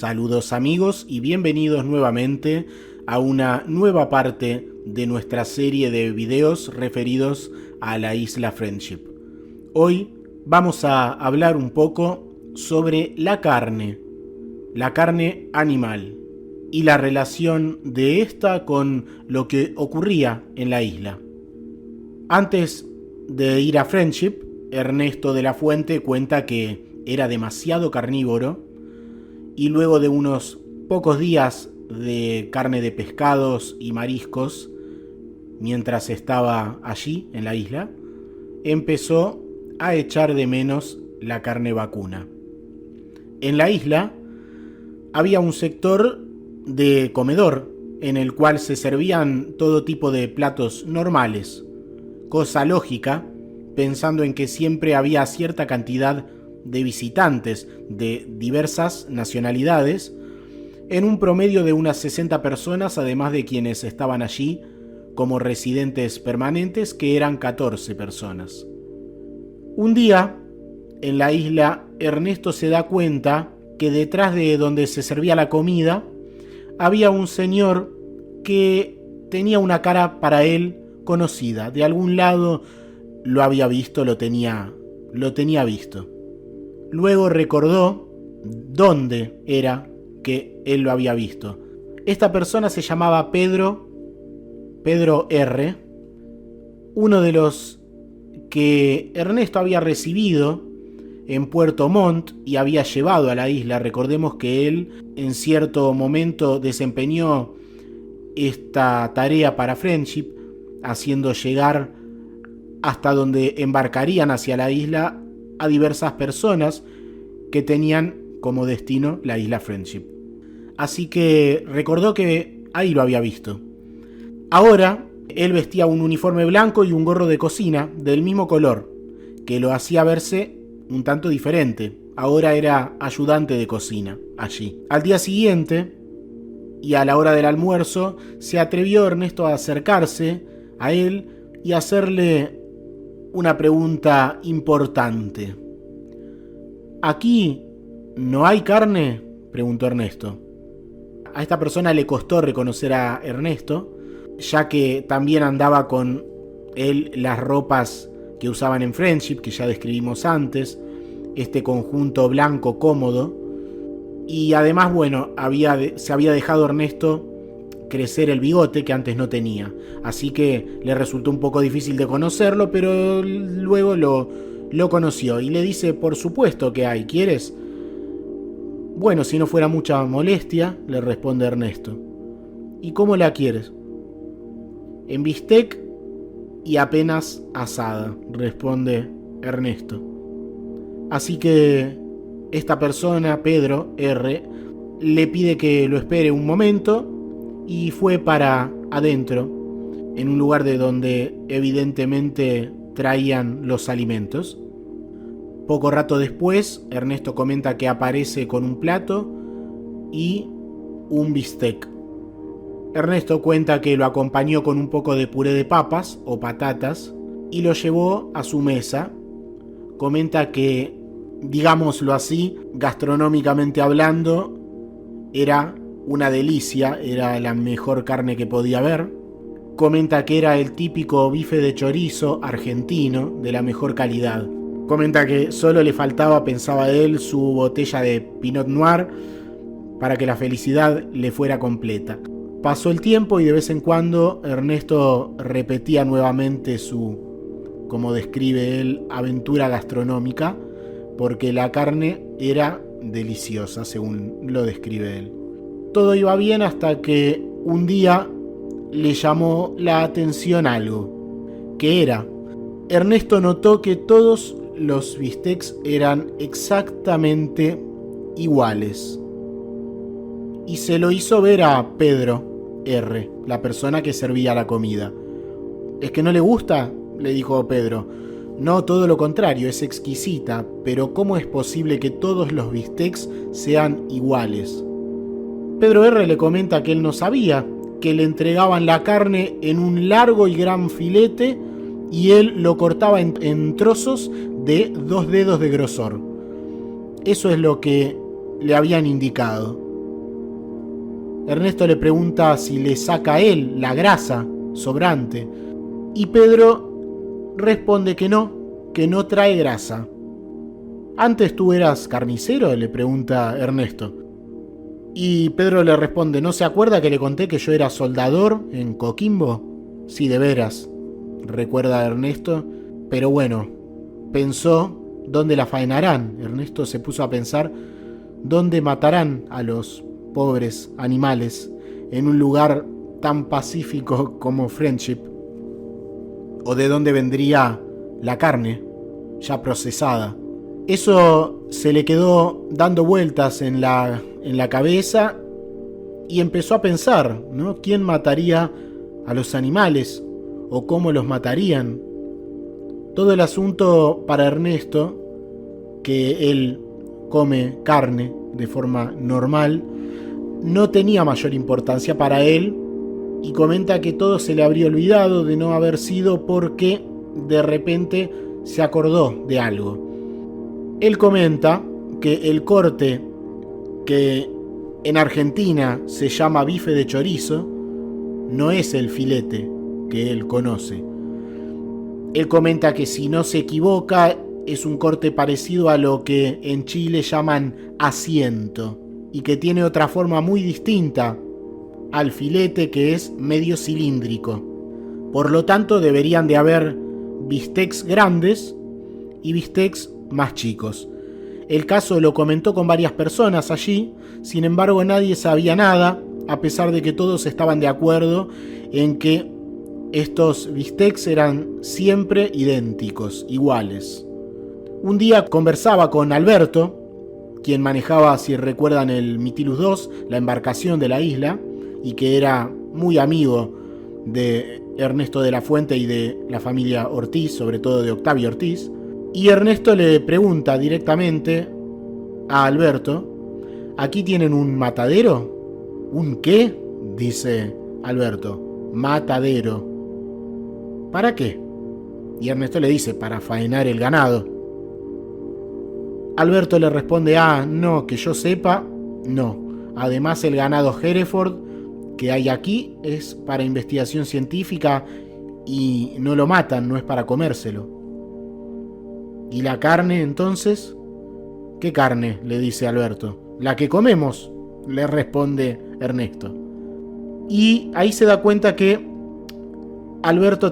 Saludos amigos y bienvenidos nuevamente a una nueva parte de nuestra serie de videos referidos a la isla Friendship. Hoy vamos a hablar un poco sobre la carne animal y la relación de esta con lo que ocurría en la isla. Antes de ir a Friendship, Ernesto de la Fuente cuenta que era demasiado carnívoro y luego de unos pocos días de carne de pescados y mariscos, mientras estaba allí en la isla, empezó a echar de menos la carne vacuna. En la isla había un sector de comedor en el cual se servían todo tipo de platos normales, cosa lógica, pensando en que siempre había cierta cantidad de visitantes de diversas nacionalidades, en un promedio de unas 60 personas, además de quienes estaban allí como residentes permanentes, que eran 14 personas. Un día, en la isla, Ernesto se da cuenta que detrás de donde se servía la comida, había un señor que tenía una cara para él conocida. De algún lado lo había visto, lo tenía visto. Luego recordó dónde era que él lo había visto. Esta persona se llamaba Pedro R., uno de los que Ernesto había recibido en Puerto Montt y había llevado a la isla. Recordemos que él en cierto momento desempeñó esta tarea para Friendship, haciendo llegar hasta donde embarcarían hacia la isla a diversas personas que tenían como destino la isla Friendship. Así que recordó que ahí lo había visto. Ahora él vestía un uniforme blanco y un gorro de cocina del mismo color, que lo hacía verse un tanto diferente. Ahora era ayudante de cocina allí. Al día siguiente, y a la hora del almuerzo, se atrevió Ernesto a acercarse a él y hacerle una pregunta importante. ¿Aquí no hay carne?, preguntó Ernesto. A esta persona le costó reconocer a Ernesto, ya que también andaba con él las ropas que usaban en Friendship, que ya describimos antes, este conjunto blanco cómodo, y además, se había dejado Ernesto crecer el bigote que antes no tenía, así que le resultó un poco difícil de conocerlo, pero luego lo conoció y le dice: por supuesto que hay, ¿quieres? Bueno, si no fuera mucha molestia, le responde Ernesto. ¿Y cómo la quieres? En bistec y apenas asada, responde Ernesto. Así que esta persona, Pedro R., le pide que lo espere un momento y fue para adentro, en un lugar de donde evidentemente traían los alimentos. Poco rato después, Ernesto comenta que aparece con un plato y un bistec. Ernesto cuenta que lo acompañó con un poco de puré de papas o patatas y lo llevó a su mesa. Comenta que, digámoslo así, gastronómicamente hablando, era una delicia, era la mejor carne que podía haber. Comenta que era el típico bife de chorizo argentino de la mejor calidad. Comenta que solo le faltaba, pensaba él, su botella de Pinot Noir para que la felicidad le fuera completa. Pasó el tiempo y de vez en cuando Ernesto repetía nuevamente su, como describe él, aventura gastronómica, porque la carne era deliciosa, según lo describe él. Todo iba bien hasta que un día le llamó la atención algo. ¿Qué era? Ernesto notó que todos los bistecs eran exactamente iguales. Y se lo hizo ver a Pedro R., la persona que servía la comida. ¿Es que no le gusta?, le dijo Pedro. No, todo lo contrario, es exquisita, pero ¿cómo es posible que todos los bistecs sean iguales? Pedro R. le comenta que él no sabía, que le entregaban la carne en un largo y gran filete y él lo cortaba en trozos de 2 dedos de grosor. Eso es lo que le habían indicado. Ernesto le pregunta si le saca a él la grasa sobrante. Y Pedro responde que no trae grasa. ¿Antes tú eras carnicero?, le pregunta Ernesto. Y Pedro le responde: ¿no se acuerda que le conté que yo era soldador en Coquimbo? Sí, de veras, recuerda Ernesto. Pero bueno, pensó, ¿dónde la faenarán? Ernesto se puso a pensar dónde matarán a los pobres animales en un lugar tan pacífico como Friendship, o de dónde vendría la carne ya procesada. Eso se le quedó dando vueltas en la cabeza y empezó a pensar, ¿no? ¿Quién mataría a los animales o cómo los matarían? Todo el asunto para Ernesto, que él come carne de forma normal, no tenía mayor importancia para él, y comenta que todo se le habría olvidado de no haber sido porque de repente se acordó de algo. Él comenta que el corte que en Argentina se llama bife de chorizo no es el filete que él conoce. Él comenta que, si no se equivoca, es un corte parecido a lo que en Chile llaman asiento, y que tiene otra forma muy distinta al filete, que es medio cilíndrico. Por lo tanto, deberían de haber bistecs grandes y bistecs más chicos. El caso lo comentó con varias personas allí, sin embargo nadie sabía nada, a pesar de que todos estaban de acuerdo en que estos bistecs eran siempre idénticos, iguales. Un día conversaba con Alberto, quien manejaba, si recuerdan, el Mytilus II, la embarcación de la isla, y que era muy amigo de Ernesto de la Fuente y de la familia Ortiz, sobre todo de Octavio Ortiz. Y Ernesto le pregunta directamente a Alberto: ¿aquí tienen un matadero? ¿Un qué?, dice Alberto. Matadero. ¿Para qué? Y Ernesto le dice: para faenar el ganado. Alberto le responde: no, que yo sepa, no. Además, el ganado Hereford que hay aquí es para investigación científica y no lo matan, no es para comérselo. ¿Y la carne, entonces? ¿Qué carne?, le dice Alberto. La que comemos, le responde Ernesto. Y ahí se da cuenta que Alberto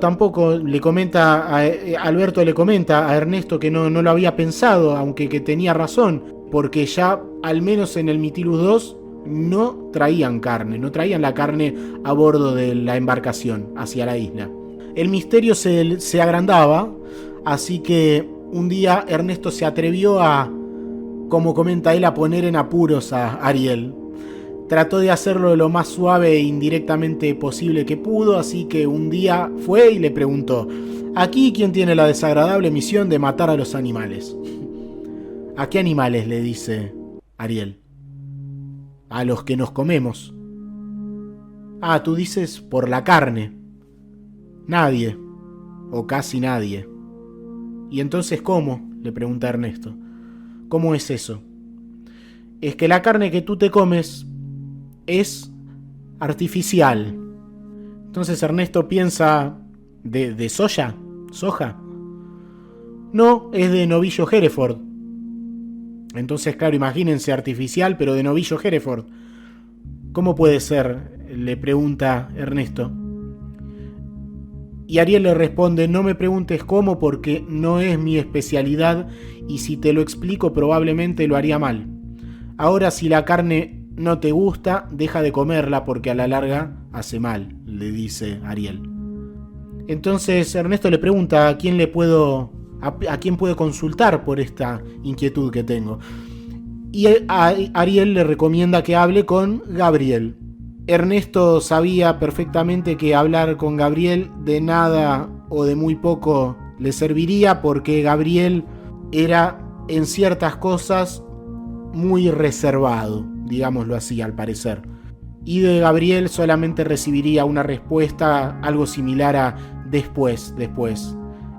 le comenta a Ernesto que no lo había pensado, aunque que tenía razón, porque ya al menos en el Mytilus II no traían carne, no traían la carne a bordo de la embarcación hacia la isla. El misterio se agrandaba, así que un día Ernesto se atrevió a, como comenta él, a poner en apuros a Ariel. Trató de hacerlo lo más suave e indirectamente posible que pudo, así que un día fue y le preguntó: ¿aquí quién tiene la desagradable misión de matar a los animales? ¿A qué animales?, le dice Ariel. A los que nos comemos. Tú dices por la carne. Nadie, o casi nadie. ¿Y entonces cómo?, le pregunta Ernesto. ¿Cómo es eso? Es que la carne que tú te comes es artificial. Entonces Ernesto piensa: ¿de soja? No, es de novillo Hereford. Entonces, claro, imagínense, artificial, pero de novillo Hereford. ¿Cómo puede ser?, le pregunta Ernesto. Y Ariel le responde: no me preguntes cómo, porque no es mi especialidad, y si te lo explico probablemente lo haría mal. Ahora, si la carne no te gusta, deja de comerla, porque a la larga hace mal, le dice Ariel. Entonces Ernesto le pregunta a quién puede consultar por esta inquietud que tengo. Y Ariel le recomienda que hable con Gabriel. Ernesto sabía perfectamente que hablar con Gabriel de nada o de muy poco le serviría, porque Gabriel era en ciertas cosas muy reservado, digámoslo así, al parecer. Y de Gabriel solamente recibiría una respuesta algo similar a después.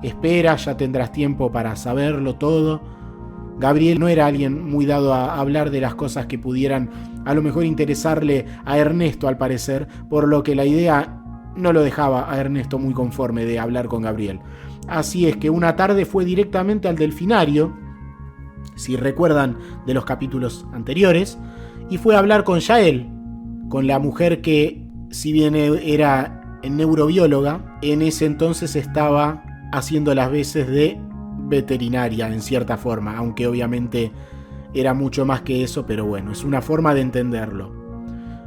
Espera, ya tendrás tiempo para saberlo todo. Gabriel no era alguien muy dado a hablar de las cosas que pudieran a lo mejor interesarle a Ernesto, al parecer, por lo que la idea no lo dejaba a Ernesto muy conforme de hablar con Gabriel. Así es que una tarde fue directamente al delfinario, si recuerdan de los capítulos anteriores, y fue a hablar con Yael, con la mujer que, si bien era neurobióloga, en ese entonces estaba haciendo las veces de veterinaria en cierta forma, aunque obviamente era mucho más que eso, pero bueno, es una forma de entenderlo.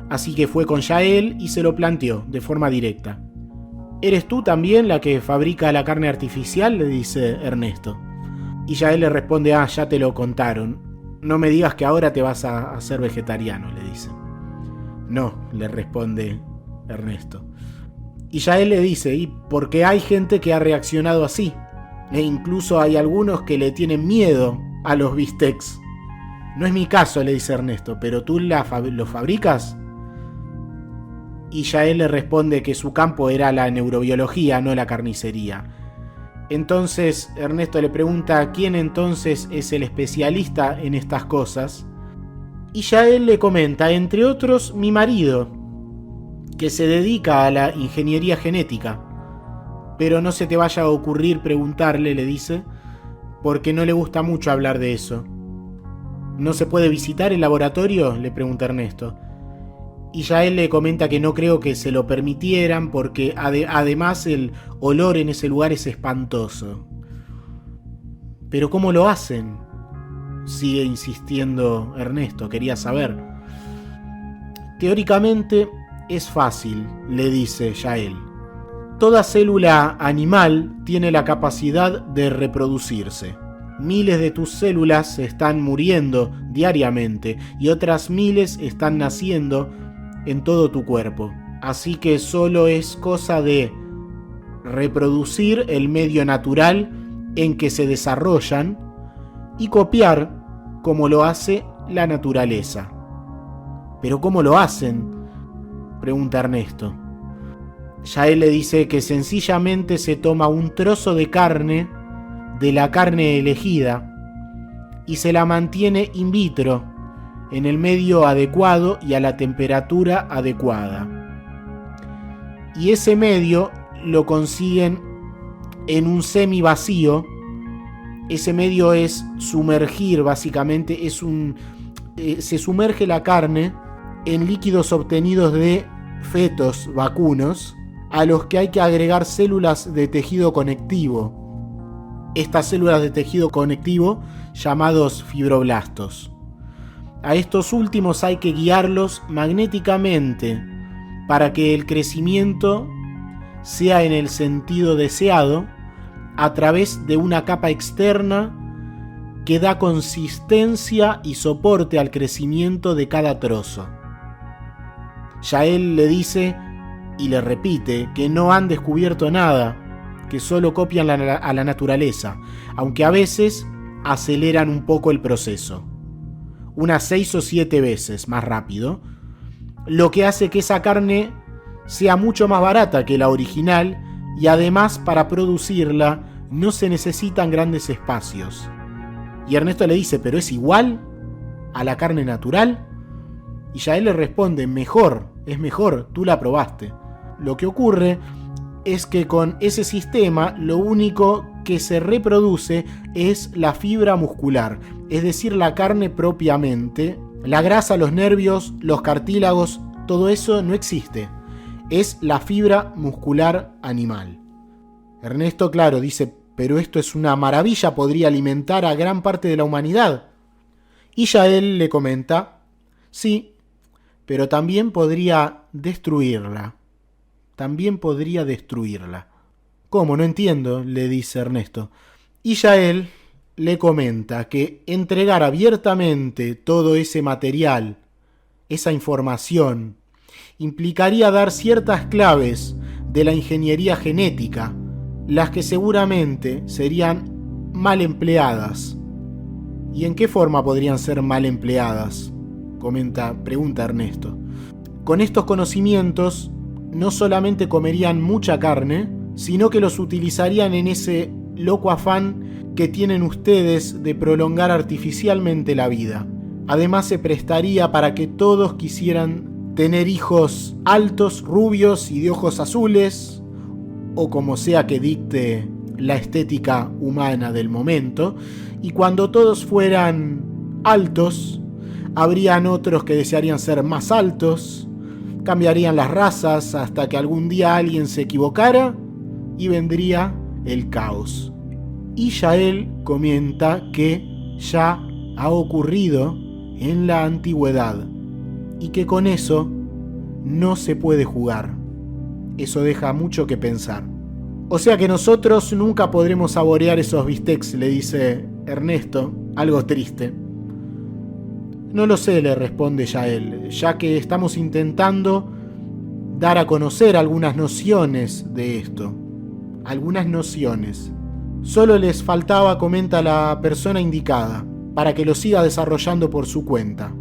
Así que fue con Yael y se lo planteó de forma directa. ¿Eres tú también la que fabrica la carne artificial?, le dice Ernesto. Y Yael le responde, ya te lo contaron. No me digas que ahora te vas a hacer vegetariano, le dice. No, le responde Ernesto. Y Yael le dice, y porque hay gente que ha reaccionado así. E incluso hay algunos que le tienen miedo a los bistecs. No es mi caso, le dice Ernesto, pero ¿tú lo fabricas? Y Yael le responde que su campo era la neurobiología, no la carnicería. Entonces Ernesto le pregunta quién entonces es el especialista en estas cosas. Y Yael le comenta, entre otros, mi marido, que se dedica a la ingeniería genética. Pero no se te vaya a ocurrir preguntarle, le dice, porque no le gusta mucho hablar de eso. ¿No se puede visitar el laboratorio?, le pregunta Ernesto. Y Yael le comenta que no creo que se lo permitieran porque además el olor en ese lugar es espantoso. ¿Pero cómo lo hacen?, sigue insistiendo Ernesto, quería saber. Teóricamente es fácil, le dice Yael. Toda célula animal tiene la capacidad de reproducirse. Miles de tus células se están muriendo diariamente y otras miles están naciendo en todo tu cuerpo. Así que solo es cosa de reproducir el medio natural en que se desarrollan y copiar como lo hace la naturaleza. ¿Pero cómo lo hacen?, pregunta Ernesto. Yael le dice que sencillamente se toma un trozo de carne, de la carne elegida, y se la mantiene in vitro, en el medio adecuado y a la temperatura adecuada. Y ese medio lo consiguen en un semivacío. Ese medio es sumergir, básicamente, se sumerge la carne en líquidos obtenidos de fetos vacunos, a los que hay que agregar células de tejido conectivo. Estas células de tejido conectivo llamados fibroblastos. A estos últimos hay que guiarlos magnéticamente para que el crecimiento sea en el sentido deseado a través de una capa externa que da consistencia y soporte al crecimiento de cada trozo. Yael le dice y le repite que no han descubierto nada, que solo copian a la naturaleza, aunque a veces aceleran un poco el proceso, unas 6 o 7 veces más rápido, lo que hace que esa carne sea mucho más barata que la original y además para producirla no se necesitan grandes espacios. Y Ernesto le dice, ¿pero es igual a la carne natural? Y Yael le responde, mejor, es mejor, tú la probaste. Lo que ocurre es que con ese sistema lo único que se reproduce es la fibra muscular, es decir, la carne propiamente. La grasa, los nervios, los cartílagos, todo eso no existe. Es la fibra muscular animal. Ernesto, claro, dice, pero esto es una maravilla, podría alimentar a gran parte de la humanidad. Y Yael le comenta, sí, pero también podría destruirla. También podría destruirla. ¿Cómo? No entiendo, le dice Ernesto. Y Yael le comenta que entregar abiertamente todo ese material, esa información, implicaría dar ciertas claves de la ingeniería genética, las que seguramente serían mal empleadas. ¿Y en qué forma podrían ser mal empleadas?, pregunta Ernesto. Con estos conocimientos, no solamente comerían mucha carne, sino que los utilizarían en ese loco afán que tienen ustedes de prolongar artificialmente la vida. Además, se prestaría para que todos quisieran tener hijos altos, rubios y de ojos azules, o como sea que dicte la estética humana del momento, y cuando todos fueran altos, habrían otros que desearían ser más altos, cambiarían las razas hasta que algún día alguien se equivocara y vendría el caos. Y Yael comenta que ya ha ocurrido en la antigüedad y que con eso no se puede jugar. Eso deja mucho que pensar. O sea que nosotros nunca podremos saborear esos bistecs, le dice Ernesto, algo triste. No lo sé, le responde Yael, ya que estamos intentando dar a conocer algunas nociones de esto. Algunas nociones. Solo les faltaba, comenta la persona indicada, para que lo siga desarrollando por su cuenta.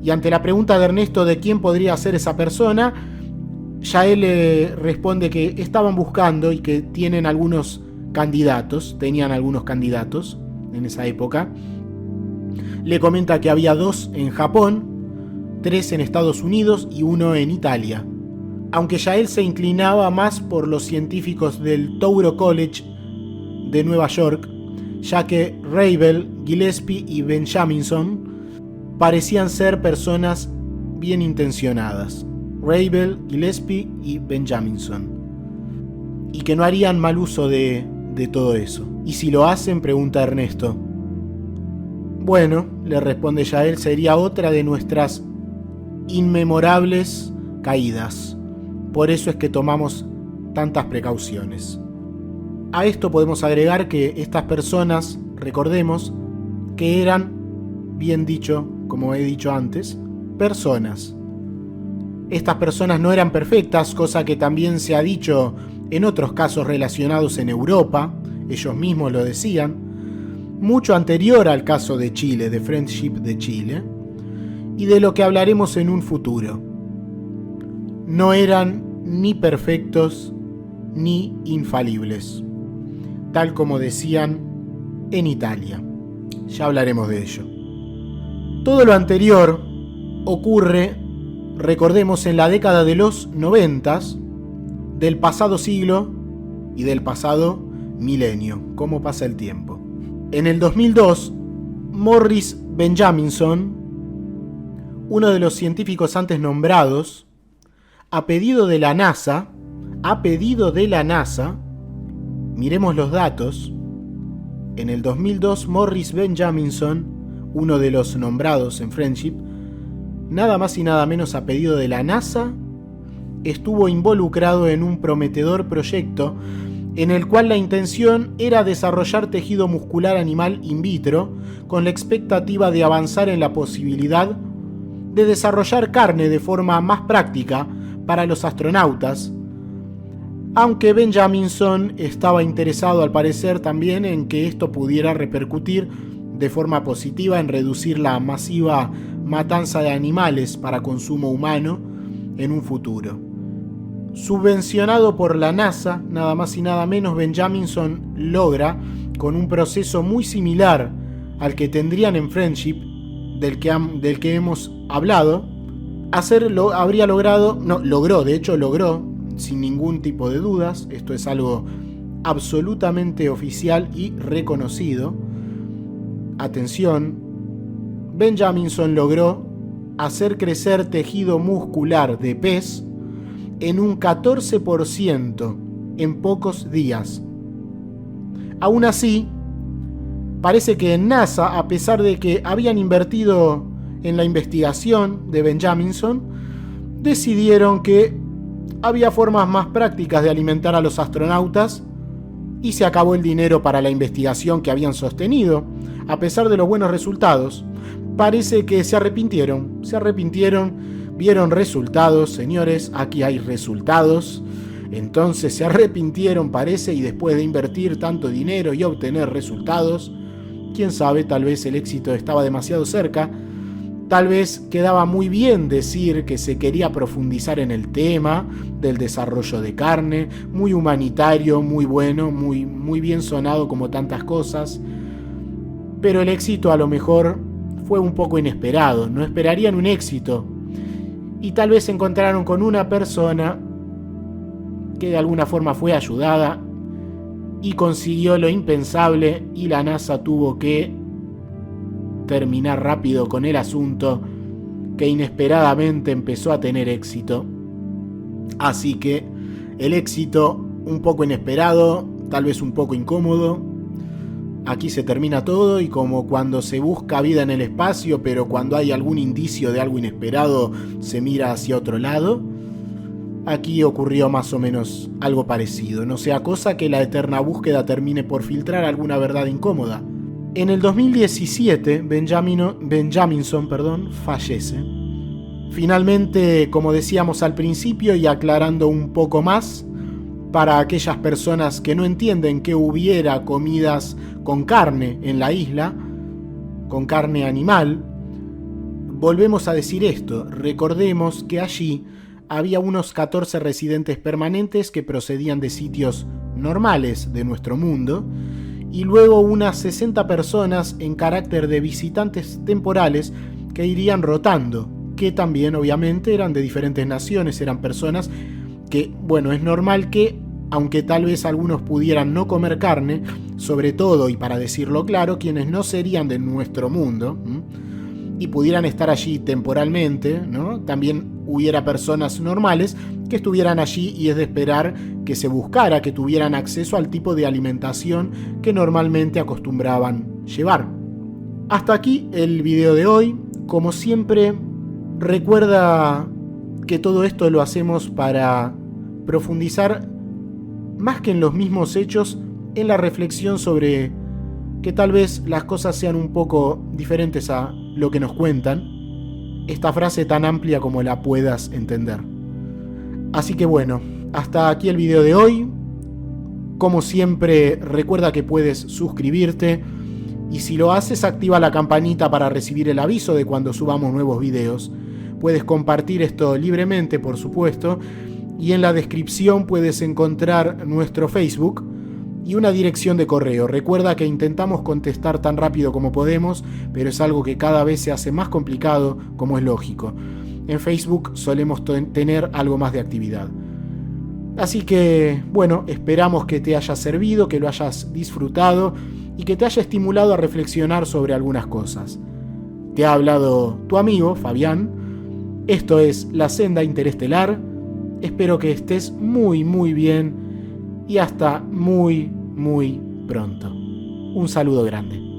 Y ante la pregunta de Ernesto de quién podría ser esa persona, Yael le responde que estaban buscando y que tenían algunos candidatos en esa época. Le comenta que había 2 en Japón, 3 en Estados Unidos y 1 en Italia. Aunque Yael se inclinaba más por los científicos del Touro College de Nueva York, ya que Ravel, Gillespie y Benjaminson parecían ser personas bien intencionadas. Ravel, Gillespie y Benjaminson. Y que no harían mal uso de todo eso. ¿Y si lo hacen?, pregunta Ernesto. Bueno, le responde Yael, sería otra de nuestras inmemorables caídas. Por eso es que tomamos tantas precauciones. A esto podemos agregar que estas personas, recordemos, que eran, bien dicho, como he dicho antes, personas. Estas personas no eran perfectas, cosa que también se ha dicho en otros casos relacionados en Europa, ellos mismos lo decían, mucho anterior al caso de Chile, de Friendship de Chile, y de lo que hablaremos en un futuro. No eran ni perfectos ni infalibles, tal como decían en Italia. Ya hablaremos de ello. Todo lo anterior ocurre, recordemos, en la década de los 90 del pasado siglo y del pasado milenio. ¿Cómo pasa el tiempo? En el 2002, Morris Benjaminson, uno de los científicos antes nombrados, a pedido de la NASA, miremos los datos. En el 2002, Morris Benjaminson, uno de los nombrados en Friendship, nada más y nada menos a pedido de la NASA, estuvo involucrado en un prometedor proyecto en el cual la intención era desarrollar tejido muscular animal in vitro con la expectativa de avanzar en la posibilidad de desarrollar carne de forma más práctica para los astronautas, aunque Benjaminson estaba interesado al parecer también en que esto pudiera repercutir de forma positiva en reducir la masiva matanza de animales para consumo humano en un futuro. Subvencionado por la NASA, nada más y nada menos, Benjaminson logra, con un proceso muy similar al que tendrían en Friendship, del que hemos hablado, logró, sin ningún tipo de dudas, esto es algo absolutamente oficial y reconocido. Atención, Benjaminson logró hacer crecer tejido muscular de pez en un 14% en pocos días. Aún así, parece que en NASA, a pesar de que habían invertido en la investigación de Benjaminson, decidieron que había formas más prácticas de alimentar a los astronautas y se acabó el dinero para la investigación que habían sostenido. A pesar de los buenos resultados, parece que se arrepintieron, vieron resultados, señores, aquí hay resultados, entonces se arrepintieron, parece, y después de invertir tanto dinero y obtener resultados, quién sabe, tal vez el éxito estaba demasiado cerca, Tal vez quedaba muy bien decir que se quería profundizar en el tema del desarrollo de carne, muy humanitario, muy bueno, muy bien sonado como tantas cosas, pero el éxito a lo mejor fue un poco inesperado, no esperarían un éxito, y tal vez se encontraron con una persona que de alguna forma fue ayudada y consiguió lo impensable, y la NASA tuvo que terminar rápido con el asunto, que inesperadamente empezó a tener éxito. Así que el éxito un poco inesperado, tal vez un poco incómodo. Aquí se termina todo, y como cuando se busca vida en el espacio, pero cuando hay algún indicio de algo inesperado se mira hacia otro lado, aquí ocurrió más o menos algo parecido. No sea cosa que la eterna búsqueda termine por filtrar alguna verdad incómoda. En el 2017, Benjaminson fallece. Finalmente, como decíamos al principio, y aclarando un poco más, para aquellas personas que no entienden que hubiera comidas con carne en la isla, con carne animal, volvemos a decir esto. Recordemos que allí había unos 14 residentes permanentes que procedían de sitios normales de nuestro mundo, y luego unas 60 personas en carácter de visitantes temporales que irían rotando, que también obviamente eran de diferentes naciones, eran personas que, bueno, es normal que, aunque tal vez algunos pudieran no comer carne, sobre todo, y para decirlo claro, quienes no serían de nuestro mundo, y pudieran estar allí temporalmente, ¿no? También hubiera personas normales que estuvieran allí, y es de esperar que se buscara que tuvieran acceso al tipo de alimentación que normalmente acostumbraban llevar. Hasta aquí el video de hoy. Como siempre, recuerda que todo esto lo hacemos para profundizar, más que en los mismos hechos, en la reflexión sobre que tal vez las cosas sean un poco diferentes a lo que nos cuentan. Esta frase tan amplia como la puedas entender. Así que bueno, hasta aquí el video de hoy. Como siempre, recuerda que puedes suscribirte, y si lo haces, activa la campanita para recibir el aviso de cuando subamos nuevos videos. Puedes compartir esto libremente, por supuesto, y en la descripción puedes encontrar nuestro Facebook y una dirección de correo. Recuerda que intentamos contestar tan rápido como podemos, pero es algo que cada vez se hace más complicado, como es lógico. En Facebook solemos tener algo más de actividad. Así que, bueno, esperamos que te haya servido, que lo hayas disfrutado y que te haya estimulado a reflexionar sobre algunas cosas. Te ha hablado tu amigo, Fabián. Esto es La Senda Interestelar. Espero que estés muy bien, y hasta muy pronto. Un saludo grande.